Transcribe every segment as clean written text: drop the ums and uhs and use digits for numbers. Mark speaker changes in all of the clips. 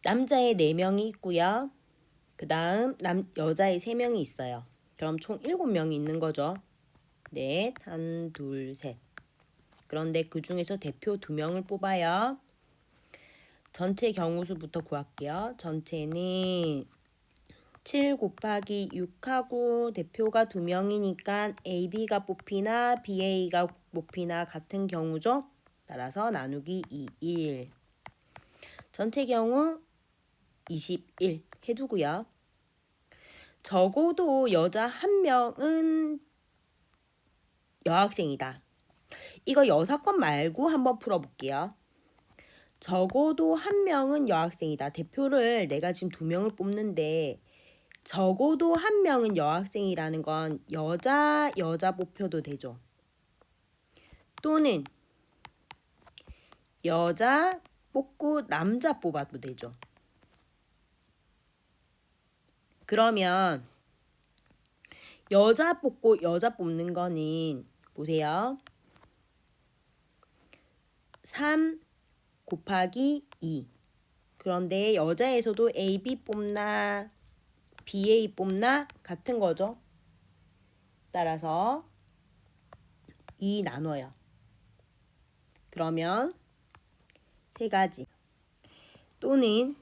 Speaker 1: 남자애 4명이 있고요. 그 다음 여자애 3명이 있어요. 그럼 총 7명이 있는 거죠. 넷, 한, 둘, 셋. 그런데 그 중에서 대표 2명을 뽑아요. 전체 경우수부터 구할게요. 전체는 7 곱하기 6하고 대표가 2명이니까 AB가 뽑히나 BA가 뽑히나 같은 경우죠. 따라서 나누기 21. 전체 경우 21 해두고요. 적어도 여자 1명은 여학생이다. 이거 여사건 말고 한번 풀어볼게요. 적어도 1명은 여학생이다. 대표를 내가 지금 2명을 뽑는데 적어도 1명은 여학생이라는 건 여자 뽑혀도 되죠. 또는 여자 뽑고 남자 뽑아도 되죠. 그러면 여자 뽑고 여자 뽑는 거는 보세요. 3 곱하기 2. 그런데 여자에서도 AB 뽑나 BA 뽑나 같은 거죠. 따라서 2 나눠요. 그러면 3가지. 또는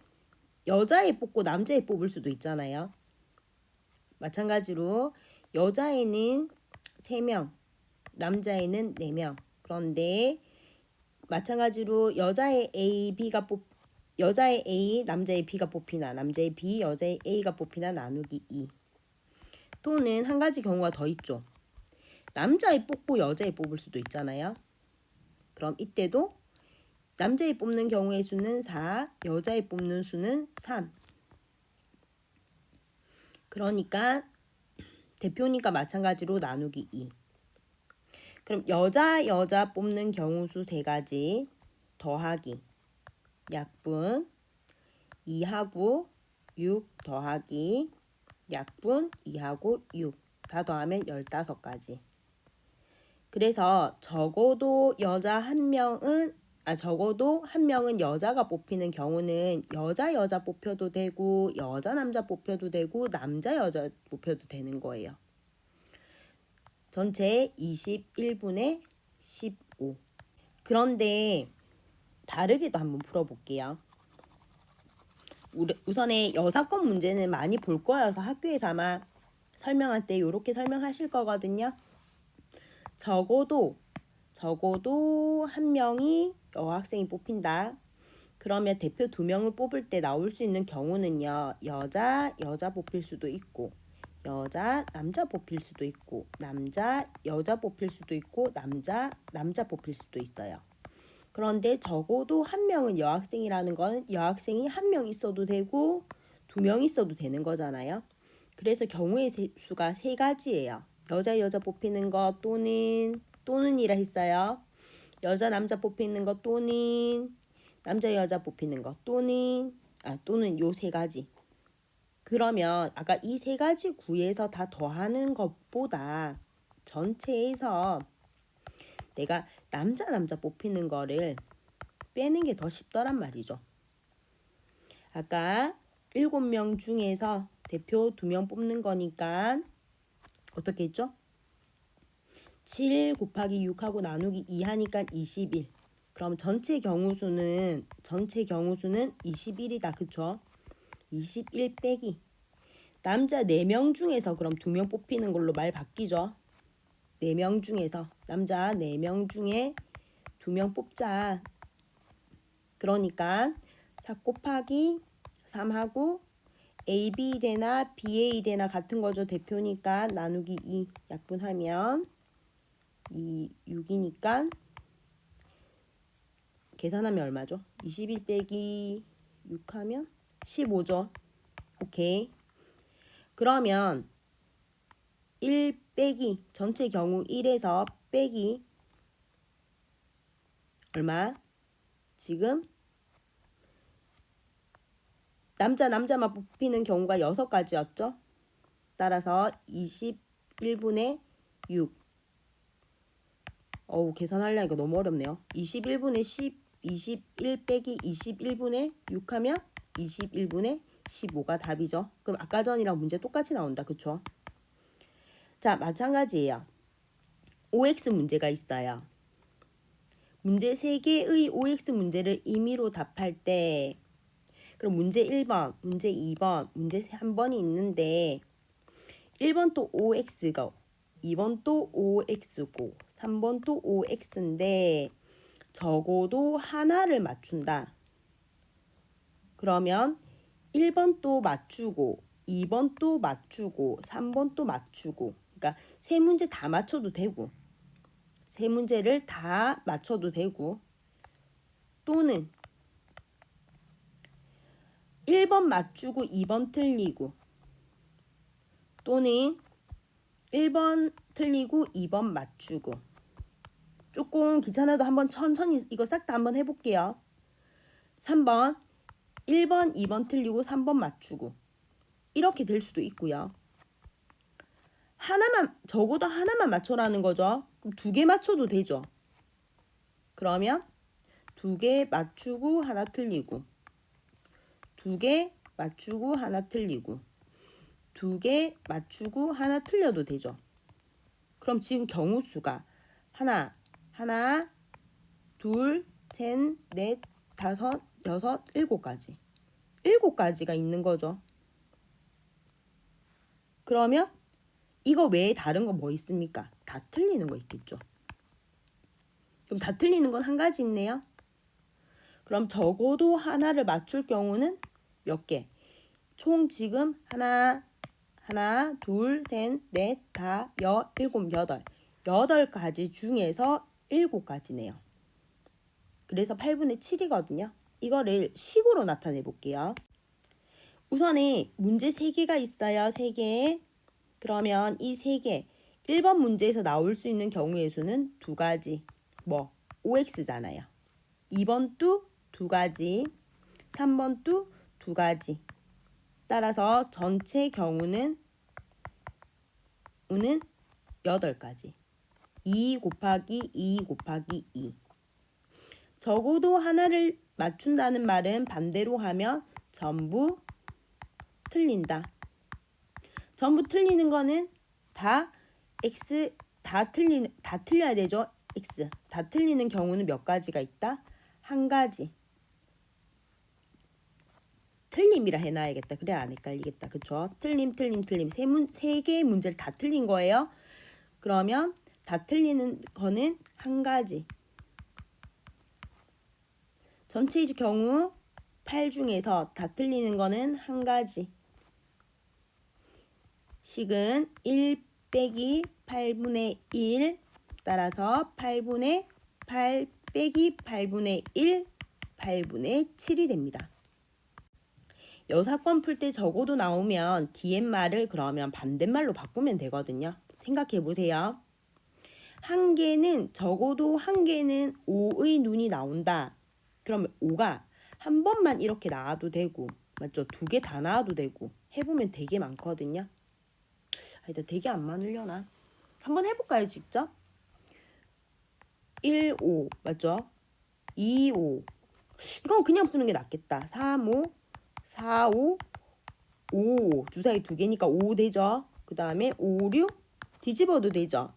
Speaker 1: 여자애 뽑고 남자애 뽑을 수도 있잖아요. 마찬가지로 여자애는 3명, 남자애는 4명. 그런데 마찬가지로 여자애 A, B가 여자애 A, 남자애 B가 뽑히나 남자애 B, 여자애 A가 뽑히나 나누기 2. 또는 한 가지 경우가 더 있죠. 남자애 뽑고 여자애 뽑을 수도 있잖아요. 그럼 이때도 남자애 뽑는 경우의 수는 4, 여자애 뽑는 수는 3. 그러니까 대표니까 마찬가지로 나누기 2. 그럼 여자 뽑는 경우 수 3가지 더하기 약분 2하고 6 더하기 약분 2하고 6 다 더하면 15가지. 그래서 적어도 여자 1명은 적어도 1명은 여자가 뽑히는 경우는 여자 뽑혀도 되고 여자 남자 뽑혀도 되고 남자 여자 뽑혀도 되는 거예요. 전체 21분의 15. 그런데 다르게도 한번 풀어볼게요. 우선에 여사건 문제는 많이 볼 거여서 학교에서 아마 설명할 때 이렇게 설명하실 거거든요. 적어도 1명이 여학생이 뽑힌다. 그러면 대표 2명을 뽑을 때 나올 수 있는 경우는요. 여자 뽑힐 수도 있고 남자 뽑힐 수도 있고 여자 뽑힐 수도 있고 남자 뽑힐 수도 있어요. 그런데 적어도 1명은 여학생이라는 건 여학생이 1명 있어도 되고 2명 있어도 되는 거잖아요. 그래서 경우의 수가 3가지예요. 여자 뽑히는 거 또는이라 했어요. 남자 뽑히는 거 또는 여자 뽑히는 거 또는 요 3가지. 그러면 아까 이 3가지 구에서 다 더하는 것보다 전체에서 내가 남자 뽑히는 거를 빼는 게 더 쉽더란 말이죠. 아까 7명 중에서 대표 2명 뽑는 거니까 어떻게 했죠? 7 곱하기 6하고 나누기 2 하니까 21. 그럼 전체 경우수는 21이다. 그쵸? 21 빼기 남자 4명 중에서 그럼 2명 뽑히는 걸로 말 바뀌죠. 4명 중에서 남자 4명 중에 2명 뽑자. 그러니까 4 곱하기 3하고 AB 되나 BA 되나 같은 거죠. 대표니까 나누기 2 약분하면 6이니까 계산하면 얼마죠? 21 빼기 6 하면 15죠. 오케이. 그러면 1 빼기 전체 경우 1에서 빼기 얼마? 지금 남자만 뽑히는 경우가 6가지였죠. 따라서 21분의 6. 계산하려니까 너무 어렵네요. 21분의 10, 21 빼기 21분의 6 하면 21분의 15가 답이죠. 그럼 아까 전이랑 문제 똑같이 나온다. 그쵸? 자, 마찬가지예요. OX 문제가 있어요. 문제 3개의 OX 문제를 임의로 답할 때 그럼 문제 1번, 문제 2번, 문제 3번이 있는데 1번 또 OX고 2번 또 OX고 3번 또 OX인데 적어도 하나를 맞춘다. 그러면 1번 또 맞추고 2번 또 맞추고 3번 또 맞추고 그러니까 세 문제 다 맞춰도 되고 세 문제를 다 맞춰도 되고 또는 1번 맞추고 2번 틀리고 또는 1번 틀리고 2번 맞추고 조금 귀찮아도 한번 천천히 이거 싹 다 한번 해볼게요. 3번 1번 2번 틀리고 3번 맞추고 이렇게 될 수도 있고요. 하나만 적어도 하나만 맞춰라는 거죠. 그럼 2개 맞춰도 되죠. 그러면 2개 맞추고 하나 틀리고 2개 맞추고 하나 틀리고 2개 맞추고 하나 틀려도 되죠. 그럼 지금 경우 수가 하나, 둘, 셋, 넷, 다섯, 여섯, 7가지. 7가지가 있는 거죠. 그러면 이거 외에 다른 거 뭐 있습니까? 다 틀리는 거 있겠죠. 그럼 다 틀리는 건 한 가지 있네요. 그럼 적어도 하나를 맞출 경우는 몇 개? 총 지금 하나, 둘, 셋, 넷, 다, 일곱, 여덟. 8가지 중에서 7가지네요. 그래서 8분의 7이거든요. 이거를 식으로 나타내 볼게요. 우선에 문제 3개가 있어요. 3개. 그러면 이 3개 1번 문제에서 나올 수 있는 경우의 수는 2가지. 뭐 OX잖아요. 2번 또 2가지. 3번 또 2가지. 따라서 전체 경우는 8가지. 2 곱하기 2 곱하기 2. 적어도 하나를 맞춘다는 말은 반대로 하면 전부 틀린다. 전부 틀리는 거는 다 X 다 틀려야 되죠. X 다 틀리는 경우는 몇 가지가 있다? 한 가지. 틀림이라 해놔야겠다. 그래야 안 헷갈리겠다. 그쵸? 틀림. 세 개의 문제를 다 틀린 거예요. 그러면 다 틀리는 거는 한 가지. 전체의 경우 8 중에서 다 틀리는 거는 한 가지. 식은 1 빼기 8분의 1 따라서 8분의 8 빼기 8분의 1 8분의 7이 됩니다. 여사건 풀 때 적어도 나오면 뒤에 말을 그러면 반대말로 바꾸면 되거든요. 생각해 보세요. 한 개는 적어도 한 개는 5의 눈이 나온다. 그러면 5가 한 번만 이렇게 나와도 되고 맞죠? 2개 다 나와도 되고 해보면 되게 많거든요. 아니다 되게 안 많으려나? 한번 해볼까요 직접? 1, 5 맞죠? 2, 5 이건 그냥 푸는 게 낫겠다. 3, 5 4, 5 5 주사위 2개니까 5 되죠? 그 다음에 5, 6 뒤집어도 되죠?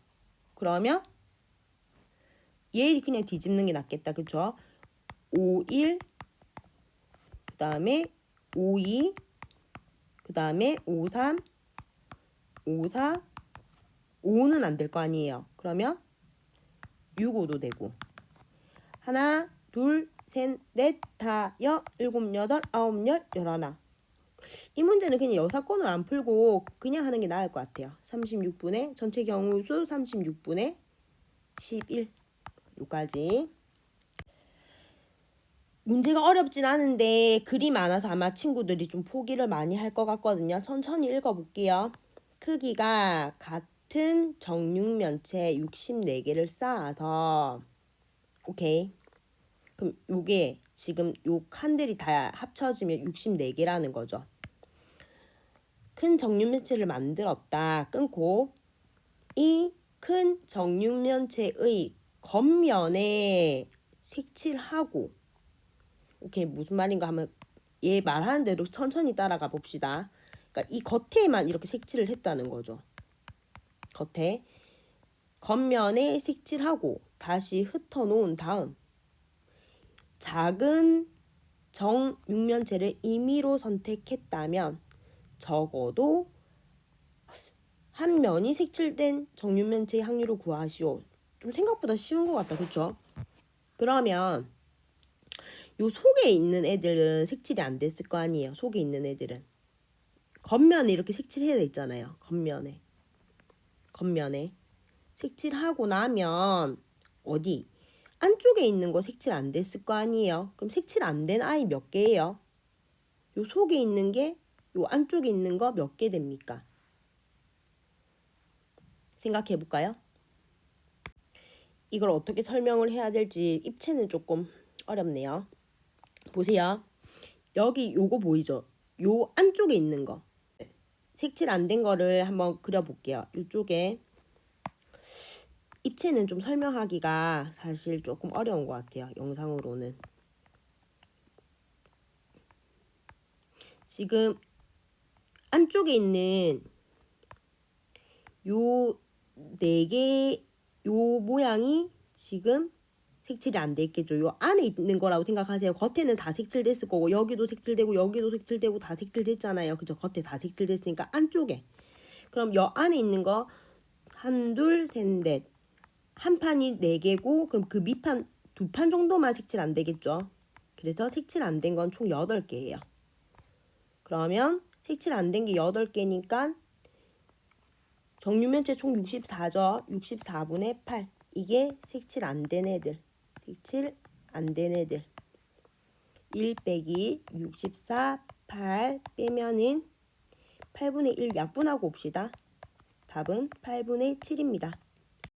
Speaker 1: 그러면 얘 그냥 뒤집는 게 낫겠다. 그쵸? 5, 1 그 다음에 5, 2 그 다음에 5, 3 5, 4 5는 안 될 거 아니에요. 그러면 6, 5도 되고 하나, 둘, 셋, 넷, 다, 일곱, 여덟, 아홉, 열, 열하나. 이 문제는 그냥 여사건을 안 풀고 그냥 하는 게 나을 것 같아요. 36분의 전체 경우수 36분의 11 여기까지. 문제가 어렵진 않은데 글이 많아서 아마 친구들이 좀 포기를 많이 할 것 같거든요. 천천히 읽어볼게요. 크기가 같은 정육면체 64개를 쌓아서 오케이. 그럼 요게 지금 요 칸들이 다 합쳐지면 64개라는 거죠. 큰 정육면체를 만들었다. 끊고 이 큰 정육면체의 겉면에 색칠하고 오케이 무슨 말인가 하면 얘 말하는 대로 천천히 따라가 봅시다. 그러니까 이 겉에만 이렇게 색칠을 했다는 거죠. 겉에. 겉면에 색칠하고 다시 흩어놓은 다음 작은 정육면체를 임의로 선택했다면 적어도 한 면이 색칠된 정육면체의 확률을 구하시오. 좀 생각보다 쉬운 것 같다. 그쵸? 그러면 요 속에 있는 애들은 색칠이 안 됐을 거 아니에요. 속에 있는 애들은. 겉면에 이렇게 색칠해야 있잖아요. 겉면에. 색칠하고 나면 어디? 안쪽에 있는 거 색칠 안 됐을 거 아니에요. 그럼 색칠 안 된 아이 몇 개예요? 요 속에 있는 게 요 안쪽에 있는 거 몇 개 됩니까? 생각해 볼까요? 이걸 어떻게 설명을 해야 될지 입체는 조금 어렵네요. 보세요. 여기 요거 보이죠? 요 안쪽에 있는 거. 색칠 안 된 거를 한번 그려볼게요. 이쪽에 입체는 좀 설명하기가 사실 조금 어려운 것 같아요. 영상으로는. 지금 안쪽에 있는 요 네 개, 요 모양이 지금 색칠이 안 돼 있겠죠. 요 안에 있는 거라고 생각하세요. 겉에는 다 색칠됐을 거고 여기도 색칠되고 여기도 색칠되고 다 색칠됐잖아요. 그죠? 겉에 다 색칠됐으니까 안쪽에. 그럼 요 안에 있는 거 한, 둘, 셋, 넷. 한 판이 4개고 그럼 그 밑판 2판 정도만 색칠 안 되겠죠. 그래서 색칠 안 된 건 총 8개예요. 그러면 색칠 안 된 게 8개니까 정육면체 총 64죠. 64분의 8. 이게 색칠 안 된 애들. 색칠 안 된 애들. 1 빼기 64, 8 빼면은 8분의 1 약분하고 옵시다. 답은 8분의 7입니다.